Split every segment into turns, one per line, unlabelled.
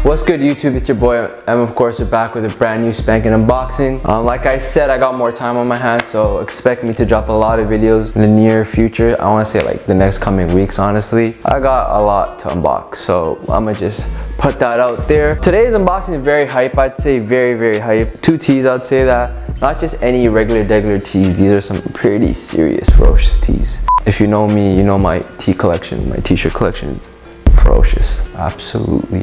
What's good, YouTube? It's your boy M. Of course, we're back with a brand new spanking unboxing. Like I said, I got more time on my hands, so expect me to drop a lot of videos in the near future. I want to say like the next coming weeks, honestly. I got a lot to unbox, so I'm gonna just put that out there. Today's unboxing is very hype. I'd say very hype. Two tees, I'd say that. Not just any regular tees. These are some pretty serious, ferocious tees. If you know me, you know my tee collection, my t-shirt collection is ferocious. Absolutely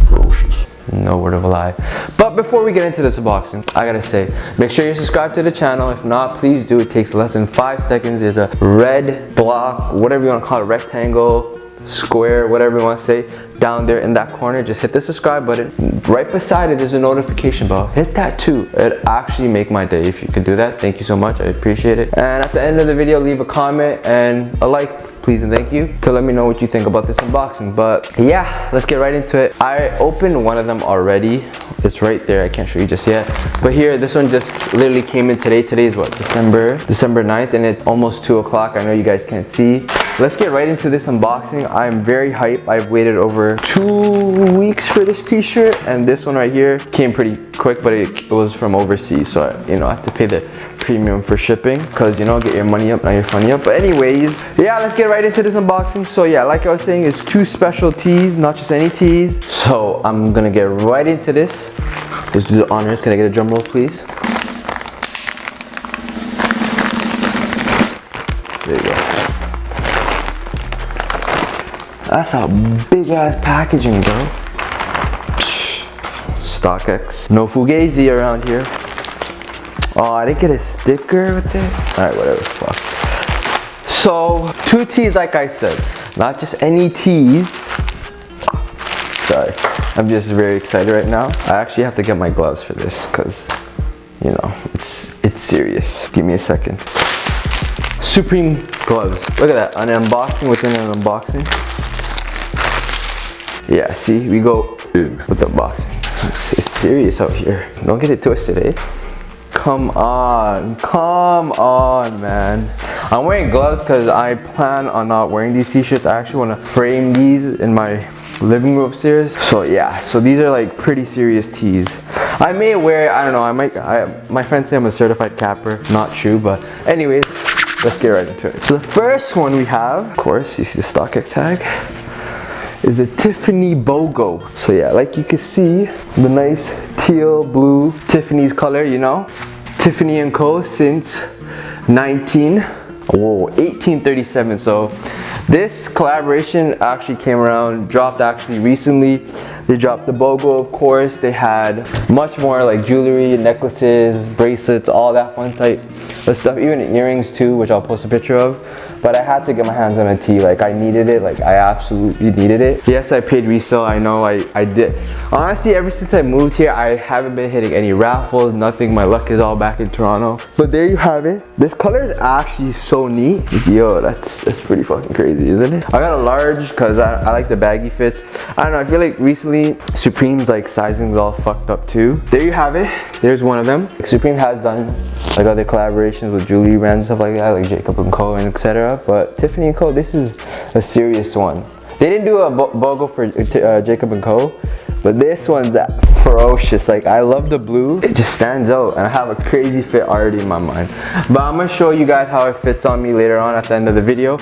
ferocious. No word of a lie. But before we get into this unboxing, I gotta say, make sure you subscribe to the channel. If not, please do. It takes less than 5 seconds. There's a red block, whatever you want to call it, rectangle, square, whatever you want to say, down there in that corner. Just hit the subscribe button. Right beside it is a notification bell. Hit that too. It'd actually make my day if you could do that. Thank you so much. I appreciate it. And at the end of the video, leave a comment and a like, please and thank you, to let me know what you think about this unboxing. But yeah, let's get right into it. I opened one of them already. It's right there. I can't show you just yet. But here, this one just literally came in today. Today is what, December 9th, and it's almost 2 o'clock. I know you guys can't see. Let's get right into this unboxing. I'm very hyped. I've waited over 2 weeks for this t-shirt, and this one right here came pretty quick, but it was from overseas, so I have to pay the premium for shipping, because get your money up, not your funny up. But anyways, yeah, let's get right into this unboxing. So yeah, like I was saying, it's 2 special tees, not just any tees. So I'm gonna get right into this. Let's do the honors. Can I get a drum roll, please? There you go. That's a big ass packaging, bro. StockX. No fugazi around here. Oh, I didn't get a sticker with it. Alright, whatever, fuck. So, 2 tees, like I said. Not just any tees. Sorry, I'm just very excited right now. I actually have to get my gloves for this, because, it's serious. Give me a second. Supreme gloves. Look at that, an unboxing within an unboxing. Yeah, see, we go in with the unboxing. It's serious out here. Don't get it twisted, eh? Come on, man. I'm wearing gloves because I plan on not wearing these t-shirts. I actually want to frame these in my living room upstairs. So yeah, so these are like pretty serious tees. I may wear, I don't know, my friends say I'm a certified capper. Not true, but anyways, let's get right into it. So the first one we have, of course, you see the StockX tag, is a Tiffany BOGO. So yeah, like you can see, the nice teal blue Tiffany's color, Tiffany Co since 1837. So this collaboration actually came around, dropped actually recently. They dropped the BOGO, of course. They had much more like jewelry, necklaces, bracelets, all that fun type of stuff, even earrings too, which I'll post a picture of. But I had to get my hands on a tee. Like, I needed it. Like, I absolutely needed it. Yes, I paid resale. I know I did. Honestly, ever since I moved here, I haven't been hitting any raffles, nothing. My luck is all back in Toronto. But there you have it. This color is actually so neat. Yo, that's pretty fucking crazy, isn't it? I got a large because I like the baggy fits. I don't know, I feel like recently Supreme's like sizing is all fucked up too. There you have it. There's one of them. Supreme has done like other collaborations with jewelry brands and stuff like that, like Jacob & Co and etc. But Tiffany Co, this is a serious one. They didn't do a BOGO for Jacob & Co, but this one's ferocious. Like, I love the blue. It just stands out, and I have a crazy fit already in my mind. But I'm gonna show you guys how it fits on me later on at the end of the video.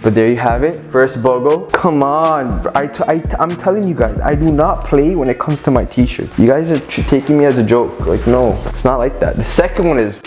But there you have it, first BOGO. Come on, I'm telling you guys, I do not play when it comes to my t-shirts. You guys are taking me as a joke. Like, no, it's not like that. The second one is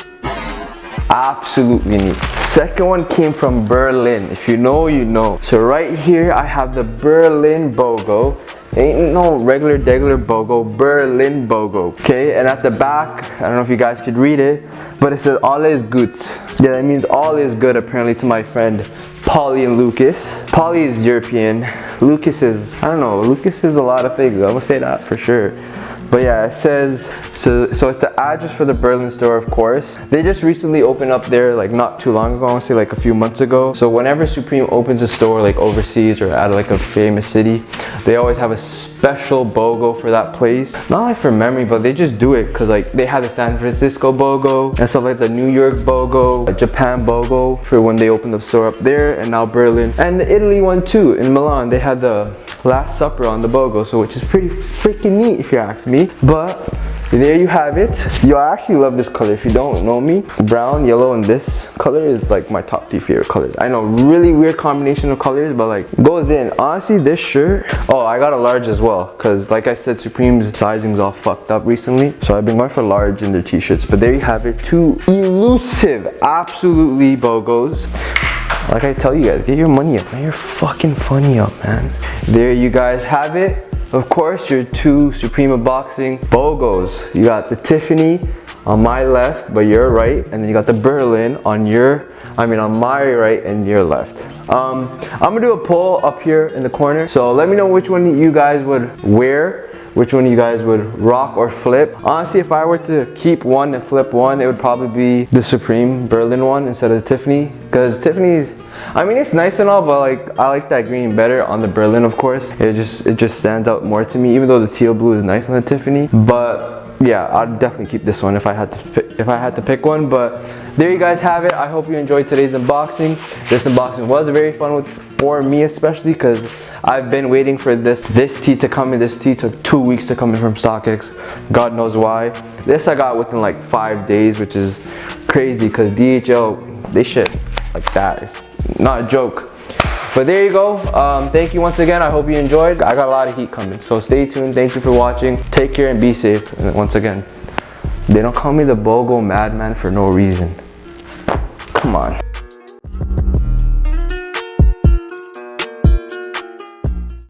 absolutely neat. Second one came from Berlin. If you know, you know. So right here, I have the Berlin BOGO. Ain't no regular BOGO, Berlin BOGO. Okay, and at the back, I don't know if you guys could read it, but it says all is good. Yeah, that means all is good apparently to my friend Polly and Lucas. Polly is European. Lucas is, I don't know, Lucas is a lot of things. I'm gonna say that for sure. But yeah, it says So it's the address for the Berlin store, of course. They just recently opened up there like not too long ago, I want to say like a few months ago. So whenever Supreme opens a store like overseas or at like a famous city, they always have a special BOGO for that place. Not like for memory, but they just do it because like they had the San Francisco BOGO and stuff like the New York BOGO, Japan BOGO for when they opened the store up there, and now Berlin. And the Italy one too, in Milan, they had the Last Supper on the BOGO, so which is pretty freaking neat if you ask me. But there you have it. Yo, I actually love this color. If you don't know me, brown, yellow, and this color is like my top 3 favorite colors. I know, really weird combination of colors, but like goes in. Honestly, this shirt, oh, I got a large as well, because like I said, Supreme's sizing's all fucked up recently, so I've been going for large in their t-shirts. But there you have it, 2 elusive, absolutely BOGOs. Like I tell you guys, get your money up, man. You're fucking funny up, man. There you guys have it. Of course, your 2 Supreme Unboxing BOGOs. You got the Tiffany on my left, but your right, and then you got the Berlin on my right and your left. I'm gonna do a poll up here in the corner, so let me know which one you guys would wear, which one you guys would rock or flip. Honestly, if I were to keep one and flip one, it would probably be the Supreme Berlin one instead of the Tiffany, because Tiffany's, I mean, it's nice and all, but like I like that green better on the Berlin, of course. It just stands out more to me, even though the teal blue is nice on the Tiffany. But yeah, I'd definitely keep this one if I had to pick one. But there you guys have it. I hope you enjoyed today's unboxing. This unboxing was very fun for me, especially because I've been waiting for this tee to come in. This tee took 2 weeks to come in from StockX. God knows why. This I got within like 5 days, which is crazy because DHL, they shit like that. It's not a joke. But there you go. Thank you once again. I hope you enjoyed. I got a lot of heat coming, so stay tuned. Thank you for watching. Take care and be safe. And once again, they don't call me the BOGO madman for no reason. Come on.